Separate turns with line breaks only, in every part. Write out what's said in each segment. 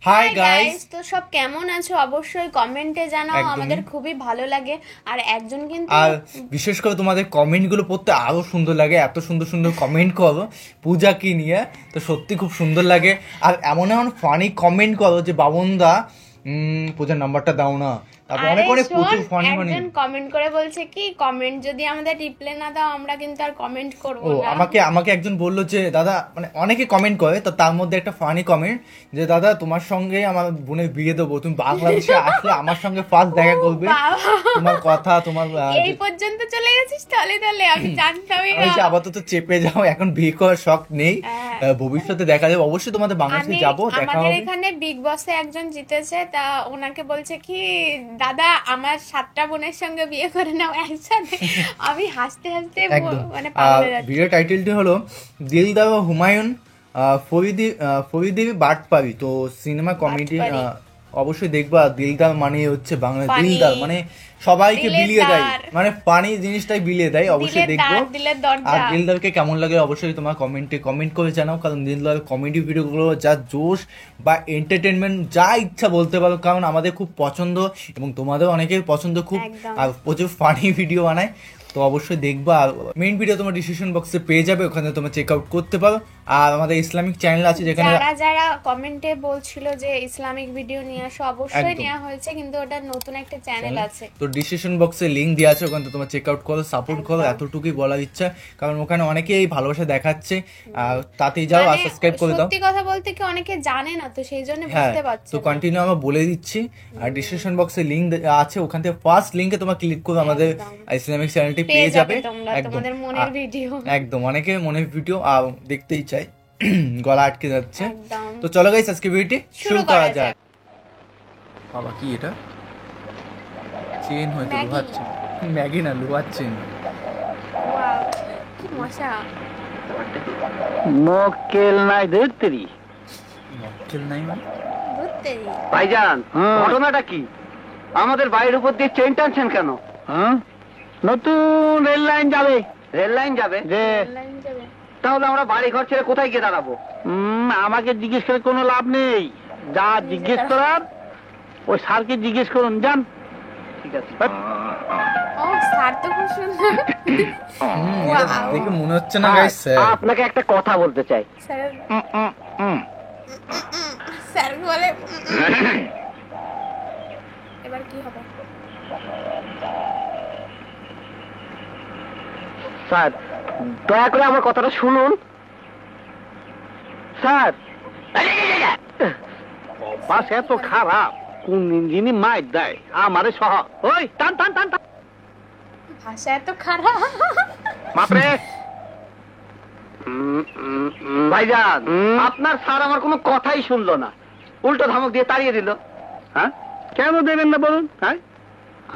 Hi guys,
তো সব কেমন আছো অবশ্যই কমেন্টে জানাও, আমাদের খুবই ভালো লাগে। আর একজন কিন্তু
আর বিশেষ করে তোমাদের কমেন্টগুলো পড়তে আরো সুন্দর লাগে, এত সুন্দর সুন্দর কমেন্ট করো পূজাকে নিয়ে, তো সত্যি খুব সুন্দর লাগে। আর এমন এমন ফানি কমেন্ট করো যে বাবনদা পূজার নাম্বারটা দাও না, তারপর অনেক অনেক প্রচুর ফানি ফানি
একজন কমেন্ট করে বলছে কি কমেন্ট যদি আমাদের রিপ্লাই না দাও আমরা কিন্তু আর কমেন্ট করব
ও
না।
আমাকে একজন বললো যে দাদা, মানে অনেকে কমেন্ট করে, তো তার মধ্যে একটা ফানি কমেন্ট যে দাদা তোমার সঙ্গে আমার বোনের বিয়ে দেবো, তুমি বাংলাদেশে আসলে আমার সঙ্গে ফার্স্ট দেখা করবে, তোমার কথা তোমার
এই পর্যন্ত চলে গেছিস, তাহলে আমি জানতামই না।
যে আপাতত চেপে যাও, এখন বিয়ে করার শখ নেই, ভবিষ্যতে দেখা যাবে, অবশ্যই তোমাদের বাংলাদেশে যাবো, দেখা
আমাদের
হবে।
এখানে বিগ বসে একজন জিতেছে, তা ওনাকে বলছে কি দাদা আমার 7টা বোনের সঙ্গে বিয়ে করে নাও একসাথে। আমি হাসতে হাসতে মানে পাগল হয়ে যাচ্ছি।
ভিডিও টাইটেলটি হলো দিলদার হুমায়ুন ফরিদি বাটপারি। তো সিনেমা কমেডি অবশ্যই দেখবা। দিলদার মানে হচ্ছে বাংলা দিলদার, মানে সবাইকে বিলিয়ে দেয়, মানে পানি জিনিসটাই বিলিয়ে দেয়, অবশ্যই দেখবো। আর দিলদারকে কেমন লাগে অবশ্যই তোমার কমেন্টে কমেন্ট করে জানাও, কারণ দিলদার কমেডি ভিডিওগুলো যা জোশ বা এন্টারটেনমেন্ট যা ইচ্ছা বলতে পারো, কারণ আমাদের খুব পছন্দ এবং তোমাদের অনেকের পছন্দ খুব, আর প্রচুর ফানি ভিডিও বানায়, তো অবশ্যই দেখবা। আর মেইন ভিডিও তোমার ডিসক্রিপশন বক্সে পেয়ে যাবে, ওখানে তোমরা চেক আউট করতে পারো। আর আমাদের ইসলামিক চ্যানেল আছে, যেখানে
যারা কমেন্টে বলছিল যে ইসলামিক ভিডিও নিয়ে আসো, অবশ্যই নেওয়া হয়েছে, কিন্তু ওটা নতুন একটা চ্যানেল আছে,
তো ডিসক্রিপশন বক্সে লিংক দেওয়া আছে, ওখানে তোমরা চেক আউট করো, সাপোর্ট করো, এতটুকুই বলার ইচ্ছা, কারণ ওখানে অনেকেই ভালোবাসা দেখাচ্ছে, আর তাতেই যাও আর সাবস্ক্রাইব করে দাও।
সত্যি কথা বলতে কি অনেকে জানে না, তো সেই জন্য বুঝতে পারছি।
তো কন্টিনিউ আমরা বলে দিচ্ছি, আর ডিসক্রিপশন বক্সে লিংক আছে, ওখান থেকে ফার্স্ট লিংকে তোমরা ক্লিক করো, আমাদের ইসলামিক চ্যানেলটি পেয়ে যাবে।
তোমাদের মনের ভিডিও,
একদম অনেকে মনের ভিডিও দেখতেই চাই, গলা আটকে যাচ্ছে। তো চলো গাইস, আজকে ভিডিওটি শুরু করা যাক। বাবা কি এটা? চেন হয়তো লুহাচ্ছে, ম্যাগি না লুহাচ্ছেন।
কি মশা!
মক্কেল নাই ধরতেরি,
মক্কেল নাই মানে
ধরতেরি
ভাইজান, ঘটনাটা কি? আমাদের বাড়ির উপর দিয়ে চেন টানছেন কেন? নতুন রেল লাইন যাবে। রেল লাইন যাবে? তাহলে আমরা বাড়ি ঘর ছেড়ে কোথায় গিয়ে দাঁড়াবো? আমাকে জিজ্ঞেস করে কোনো লাভ নেই, যা জিজ্ঞেস করার ওই স্যারকে জিজ্ঞেস করুন, যান। ঠিক আছে।
দেখে মনে হচ্ছে না গাইস,
আপনাকে একটা কথা বলতে চাই।
স্যার বলে এবার কি হবে?
স্যার দয়া করে আমার কথাটা শুনুন। স্যার বাস এত খারাপ, কোন ইঞ্জিনই মাইর দেয় আমারে সহ। ওই টান টান টান টান,
ভাষা এত খারাপ।
বাপরে ভাইজান, আপনার স্যার আমার কোনো কথাই শুনলো না, উল্টো ধমক দিয়ে তাড়িয়ে দিল। হ্যাঁ কেন দেবেন না বলুন? হ্যাঁ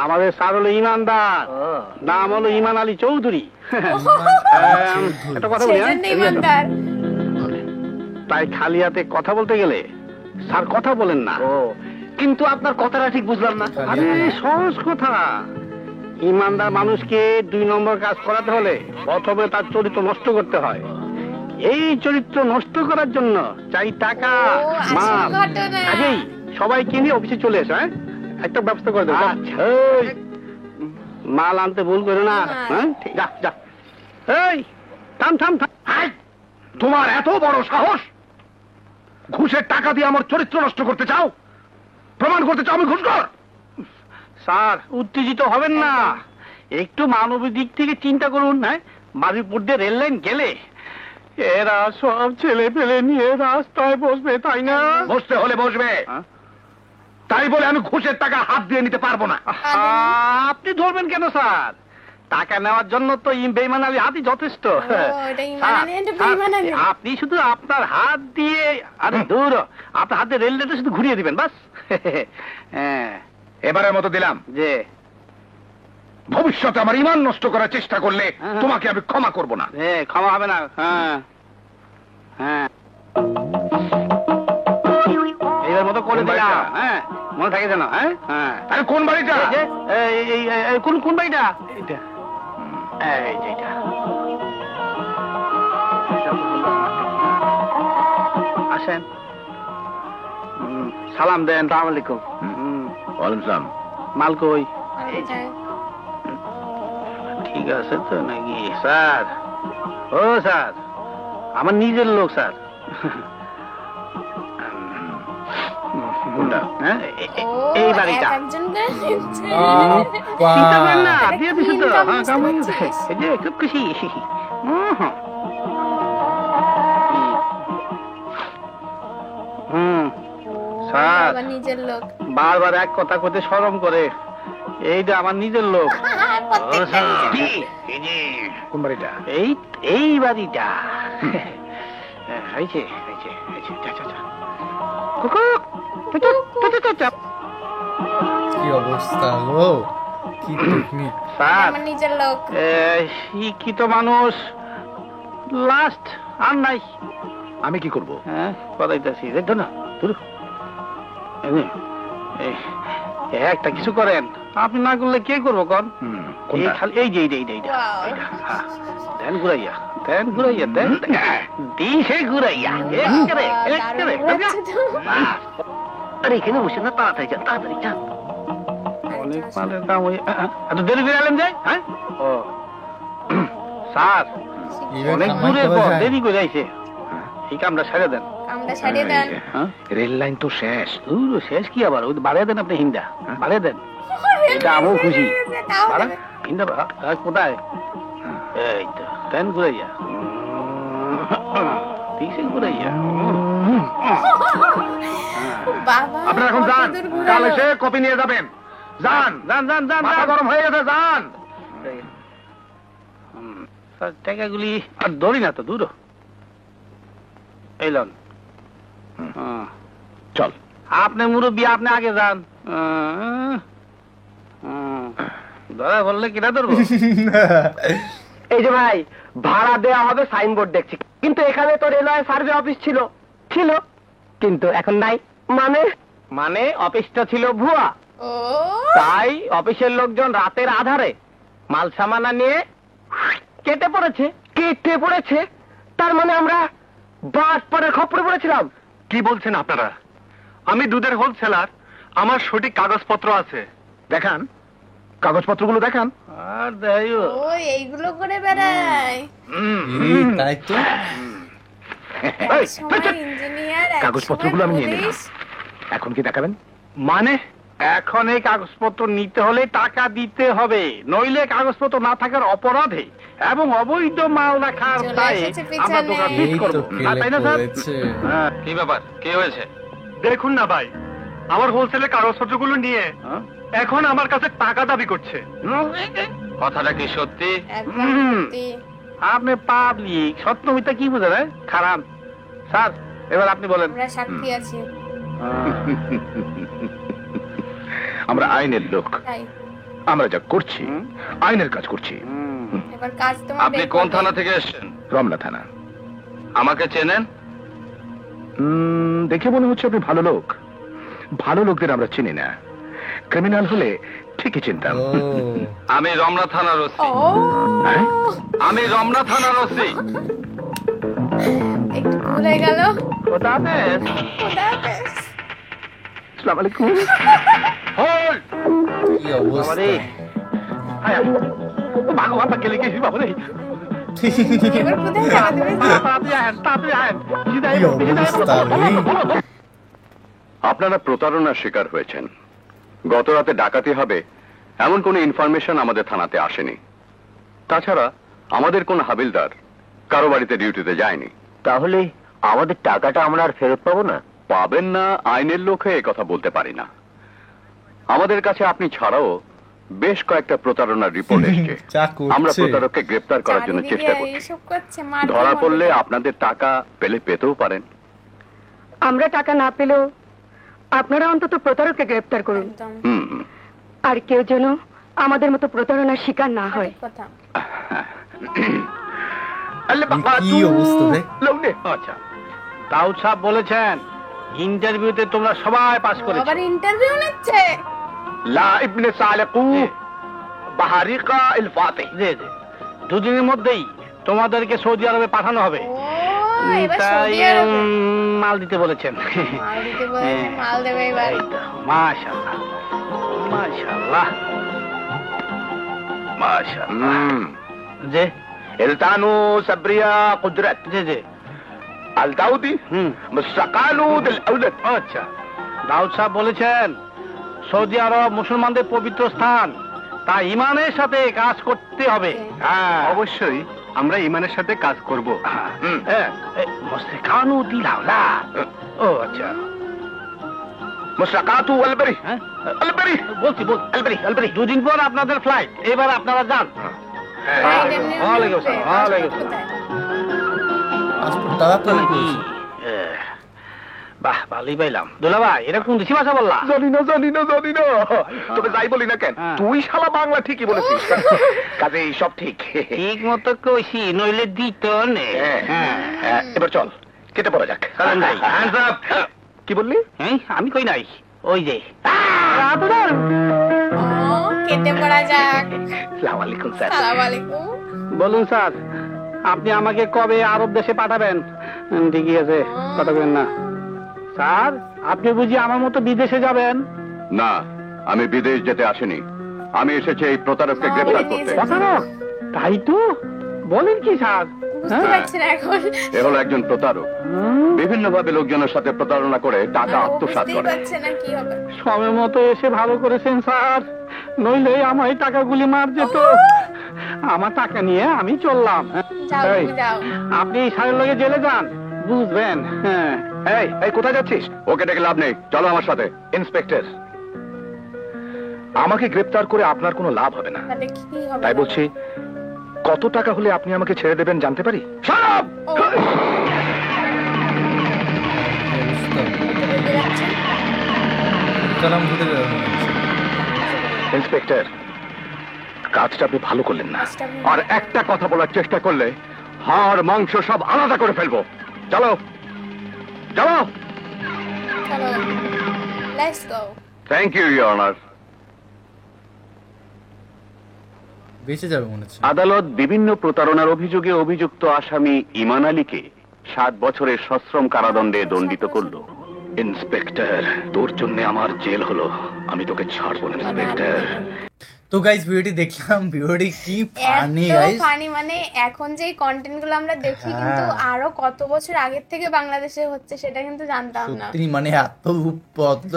আমাদের স্যার হলো ইমানদার, নাম হলো ইমান আলী চৌধুরী। একটা কথা বলি, তাই খালি হাতে কথা বলতে গেলে স্যার কথা বলেন না। কিন্তু আপনার কথাটা ঠিক বুঝলাম না। আরে সহজ কথা, ইমানদার মানুষকে 2 নম্বর কাজ করাতে হলে প্রথমে তার চরিত্র নষ্ট করতে হয়। এই চরিত্র নষ্ট করার জন্য চাই টাকা, মাল। আগেই সবাইকে নিয়ে অফিসে চলে এসো, হ্যাঁ একটা ব্যবস্থা করে দেবো। মাল আনতে ভুল করে না। হ্যাঁ যা যা। এই থাম থাম থাম, তোমার এত বড় সাহস, ঘুষের টাকা দিয়ে আমার চরিত্র নষ্ট করতে চাও, প্রমাণ করতে চাও আমি ঘুষখোর? স্যার উত্তেজিত হবেন না, একটু মানবিক দিক থেকে চিন্তা করুন। হ্যাঁ মাঝিপুর দিয়ে রেল লাইন গেলে এরা সব ছেলে পেলে নিয়ে রাস্তায় বসবে, তাই না? বসতে হলে বসবে, তাই বলে আমি ঘুষের টাকা হাত দিয়ে নিতে পারবো না। আপনি ধরবেন কেন স্যার? টাকা নেওয়ার জন্য তো বেঈমান আলী হাতই যথেষ্ট। আপনি শুধু আপনার হাত দিয়ে, আরে দূর, আপনার হাতে রেল লাইনটা শুধু ঘুরিয়ে দিবেন, বাস। হ্যাঁ এবারের মতো দিলাম যে ভবিষ্যতে আমার ঈমান নষ্ট করার চেষ্টা করলে তোমাকে আমি ক্ষমা করব না। ক্ষমা হবে না। হ্যাঁ হ্যাঁ এবার মতো করে দিলাম। হ্যাঁ মনে থাকে যেন। হ্যাঁ হ্যাঁ আরে কোন বাড়িটা? কোন কোন বাড়িটা? এইটা, এই যেটা। আসেন। সালাম দেন। সালাম আলাইকুম। ওয়ালাইকুম সালাম। মাল কই? ঠিক আছে তো নাকি স্যার? ও স্যার, আমার নিজের লোক স্যার। এই বাড়িটা চিন্তা করেন না, দিয়ে দিছি তো। হ্যাঁ, কাম হয়ে গেছে। এই যে খুব খুশি। স্যার
নিজের লোক
বারবার এক কথা কইতে শরম করে। এইটা আমার নিজের লোক। কোন বাড়িটা? এই বাড়িটা। হয়েছে হয়েছে হয়েছে।
কি অবস্থা গো, কি টেকনিক।
স্যার
আমার নিজের লোক।
শিক্ষিত মানুষ লাস্ট আর নাই। আমি কি করব? হ্যাঁ কথাইতেছি, দেখো না একটা কিছু করেন। আপনি না করলে কে করবো কন? এই যে দেন ঘুরাইয়া, দেন ঘুরাইয়া, দেন দিশে ঘুরাইয়া। আরে এখানে বসে না, তাড়াতাড়ি যান, তাড়াতাড়ি যান। অনেক মালের দাম। এত দেরি করে এলেন যায়? হ্যাঁ ও স্যার, অনেক দূরের পর দেরি করে আইছে। এই কামটা ছেড়ে দেন। রেল লাইন তো শেষ। শেষ কি আবার? ওই বাড়িয়ে দেন আপনি হিন্দা, বাড়িয়ে দেন। এটা আমিও খুশি। হিন্দা কোথায়? এই তো দেন ঘুরাইয়া, দিশে ঘুরাইয়া। আপনারা এখন যান, কাল এসে কপি নিয়ে যাবেন। যান যান যান যান, মাথা গরম হয়ে গেছে, যান। টাকাগুলি আর ধরি না তো, দূর এলন। চল, আপনি মুরব্বী, আপনি আগে যান। ধরা বললে কিনা ধরবো? এই যে ভাই, ভাড়া দেওয়া হবে সাইনবোর্ড দেখছি, কিন্তু এখানে তো রেলওয়ে সার্ভে অফিস ছিল। ছিল কিন্তু এখন নাই। মানে অফিসটা ছিল ভুয়া। তাই অফিসের লোকজন রাতের আধারে মাল সামানা নিয়ে কেটে পড়েছে। তার মানে আমরা বাটপাড়ের খপ্পরে পড়েছিলাম। কি বলছেন আপনারা? আমি দুধের হোলসেলার, আমার সঠিক কাগজপত্র আছে। দেখান কাগজপত্রগুলো, দেখান। আর
এইগুলো করে বেড়ায়।
তাই তো।
কাগজপত্রগুলো আমি নিয়ে নিলাম। এখন কি দেখাবেন? মানে এখন এই কাগজপত্র নিতে হলে টাকা দিতে হবে, নইলে কাগজপত্র না থাকার অপরাধে এবং অবৈধ মাল রাখার দায়ে আমরা দোকান সিজ করব। তাই না স্যার? কি ব্যাপার, কি হয়েছে? দেখুন না ভাই, আমার হোলসেলের কাগজপত্রগুলো নিয়ে এখন আমার কাছে টাকা দাবি করছে। কথাটা কি সত্যি? আপনি পাবলিক, সত্য মিথ্যা কি বুঝেন? খারাপ স্যার, এবার আপনি বলেন।
আমরা সাক্ষী আছি।
আমরা আইনের লোক, আমরা যা করছি আইনের কাজ করছি।
এবার কাজ তোমার।
আপনি কোন থানা থেকে এসেছেন? রমনা থানা। আমাকে চেনেন? দেখে মনে হচ্ছে আপনি ভালো লোক। ভালো লোকদের আমরা চিনি না, ক্রিমিনাল হলে ঠিকই চিনতাম। আমি রমনা থানার ওসি। আমি রমনা থানার ওসি।
একটু ভুলে গেল।
খোদা হাফেজ।
খোদা হাফেজ।
আসসালামু আলাইকুম। হোল্ড।
কি অবস্থা রে?
ভাগবত কে লিখেছি বাবা রে।
এবার কোথায় যাবে তুমি?
আপনারা প্রতারণার শিকার হয়েছেন। গত রাতে ডাকাতি হবে এমন কোন ইনফরমেশন আমাদের থানাতে আসেনি। তাছাড়া আমাদের কোন হাবিলদার কারো বাড়িতে ডিউটিতে যায়নি।
তাহলে আমাদের টাকাটা আমরা আর ফেরত পাবো না?
পাবেন না আইনের লোক হয়ে কথা বলতে পারি না। আমাদের কাছে আপনি ছাড়াও বেশ কয়েকটা প্রতারণার রিপোর্ট এসেছে। আমরা প্রতারককে গ্রেপ্তার করার জন্য চেষ্টা করছি। ধরা পড়লে আপনাদের টাকা পেতেও পারেন।
আমরা টাকা না পেলেও আপনারা অন্তত প্রতারককে গ্রেপ্তার করুন, আর কেউ যেন আমাদের মতো প্রতারণার শিকার না হয়।
কি অবস্থা রে?
আচ্ছা, দাউদ সাহেব বলেছেন ইন্টারভিউতে তোমরা সবাই পাস করেছো।
আবার ইন্টারভিউ নিচ্ছে।
লা ইবনে সালেকু বাহারিকা ইল ফাতিহ। দুদিনের মধ্যেই তোমাদেরকে সৌদি আরবে পাঠানো হবে।
এবার সৌদি আরবে
মাল দিতে বলেছেন।
মাল দিতে বলেছে, মাল দেবে এবার।
মাশাআল্লাহ মাশাআল্লাহ মাশাআল্লাহ। জি
التانو سبريا قدرت
জি জি
الداودي مستقالو الاولد।
আচ্ছা, দাউদ সাহেব বলেছেন সৌদি আরব মুসলমানদের পবিত্র স্থান, তাই ইমানের সাথে কাজ করতে হবে।
হ্যাঁ অবশ্যই আমরা ইমানের সাথে কাজ করব।
মুস্তাকানু দিল আওলাদ। ও আচ্ছা,
মুস্তাকাতু আলবরি
হ্যাঁ
আলবরি
বলছি
আলবরি আলবরি।
দুদিন পর আপনাদের ফ্লাইট, এবার আপনারা যান। ওয়ালাইকুম আসসালাম। ওয়ালাইকুম আসসালাম।
পাসপোর্ট তাড়াতাড়ি করেছি।
বাহ, ভালোই পাইলাম। দুলা ভাই, এটা কোন দেশি ভাষা বললা?
জানি না তবে যাই বলি না কেন, তুই শালা বাংলা ঠিকই বলেছিস। কাজে সব ঠিক
ঠিক মতো কইছি, নইলে দিত নে।
এবার চল কেটে পড়া যাক।
চলেন ভাই। Hands up!
কি বললি?
আমি কই নাই, ওই যে
কেটে পড়া যাক।
আসসালামু আলাইকুম স্যার।
আসসালামু আলাইকুম।
বলুন স্যার, আপনি আমাকে কবে আরব দেশে পাঠাবেন? ঠিকই আছে, পাঠাবেন না স্যার? আপনি বুঝি আমার মতো বিদেশে যাবেন?
না, আমি বিদেশ যেতে আসিনি, আমি এসেছি এই প্রতারককে গ্রেফতার করতে।
প্রতারক? তাই তো বলেন কি স্যার?
বুঝতে পারছি না এখন।
এ হলো একজন প্রতারক, বিভিন্ন ভাবে লোকজনের সাথে প্রতারণা করে টাকা আত্মসাৎ
বুঝতেই
করে।
পারছে না কি হবে।
সময় মতো এসে ভালো করেছেন স্যার, নইলে আমার এই টাকাগুলি মার যেত। আমার টাকা নিয়ে আমি চললাম।
যাও
এই,
তুমি যাও।
আপনি স্যারের লগে জেলে যান, বুঝবেন। হ্যাঁ,
এই কোথায় যাচ্ছিস?
ওকে ডেকে লাভ নেই, চলো আমার সাথে।
ইন্সপেক্টর, আমাকে গ্রেফতার করে আপনার কোনো লাভ হবে না,
তাহলে কি হবে?
তাই বলছি কত টাকা হলে আপনি আমাকে ছেড়ে দেবেন জানতে পারি? সব
ও, বুঝতে যাচ্ছে।
কালাম ভুলে গেলাম।
ইন্সপেক্টর, কাজটা আপনি ভালো করলেন না।
কাজটা আমি-
আর একটা কথা বলার চেষ্টা করলে হাড় মাংস সব আলাদা করে ফেলবো। চলো চলো।
চলো, let's go.
Thank you your honour.
বেঁচে যাবে মনে হচ্ছে।
আদালত বিভিন্ন প্রতারণার অভিযোগে অভিযুক্ত আসামি ইমান আলীকে 7 বছরের সশ্রম কারাদণ্ডে দণ্ডিত করল।
ইন্সপেক্টর, তোর জন্য আমার জেল হলো, আমি তোকে ছাড়বো না ইন্সপেক্টর।
তো গাইস ভিডিওটি দেখলাম, ভিডিওটি কি ফানি
এত
গাইস।
ফানি, মানে এখন যে কন্টেন্ট গুলো আমরা দেখি
হ্যাঁ।
কিন্তু আরো কত বছর আগের থেকে বাংলাদেশে হচ্ছে সেটা কিন্তু জানতাম না।
সত্যি মানে এত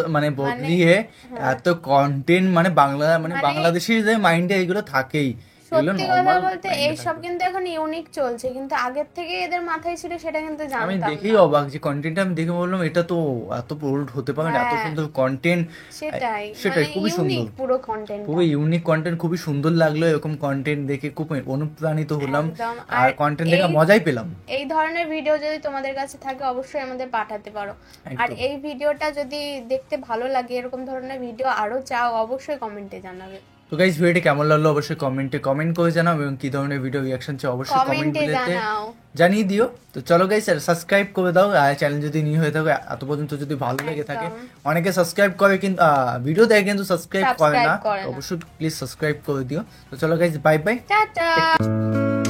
মানে বদলিয়ে এত কন্টেন্ট, মানে বাংলা মানে বাংলাদেশের যে মাইন্ডে এগুলো থাকেই। এগুলো
সত্যি কথা
normal
বলতে
mind এ
এইসব
থাকে।
কিন্তু এখন ইউনিক চলছে, কিন্তু আগের থেকে এদের মাথায় ছিল সেটা কিন্তু
আমি
জানতাম
দেখেই
না।
অবাক যে কন্টেন্টটা আমি দেখে বললাম এটা তো এত বোল্ড হতে পারে না, এত
হ্যাঁ।
সুন্দর কন্টেন্ট।
সেটাই
সেটাই
মানে
খুবই সুন্দর,
ইউনিক পুরো কন্টেন্ট।
খুবই ইউনিক কন্টেন্ট, খুবই সুন্দর লাগলো। এরকম কন্টেন্ট দেখে খুব অনুপ্রাণিত হলাম
একদম।
আর
আর
কন্টেন্ট দেখে
এই-
মজাই পেলাম।
এই ধরনের ভিডিও যদি তোমাদের কাছে থাকে অবশ্যই আমাদের পাঠাতে পারো।
একদম।
আর এই ভিডিওটা যদি দেখতে ভালো লাগে, এরকম ধরনের ভিডিও আরো চাও, অবশ্যই কমেন্টে জানাবে।
তো গাইস ভিডিওটি কেমন লাগলো অবশ্যই কমেন্টে কমেন্ট করে জানাও, এবং কি ধরনের ভিডিও রিঅ্যাকশন চাই অবশ্যই কমেন্ট
কমেন্টে
গুলোতে
জানাও।
জানিয়ে দিও। তো চলো গাইস, আর সাবস্ক্রাইব করে দাও, আর চ্যানেল যদি নিউ হয়ে থাকে এত পর্যন্ত যদি ভালো লেগে থাকে,
একদম।
অনেকে সাবস্ক্রাইব করে কিন্তু ভিডিও দেখে কিন্তু সাবস্ক্রাইব করে না,
Subscribe করে না।
অবশ্যই প্লিজ সাবস্ক্রাইব করে দিও। তো চলো গাইস, বাই বাই।
টাটা।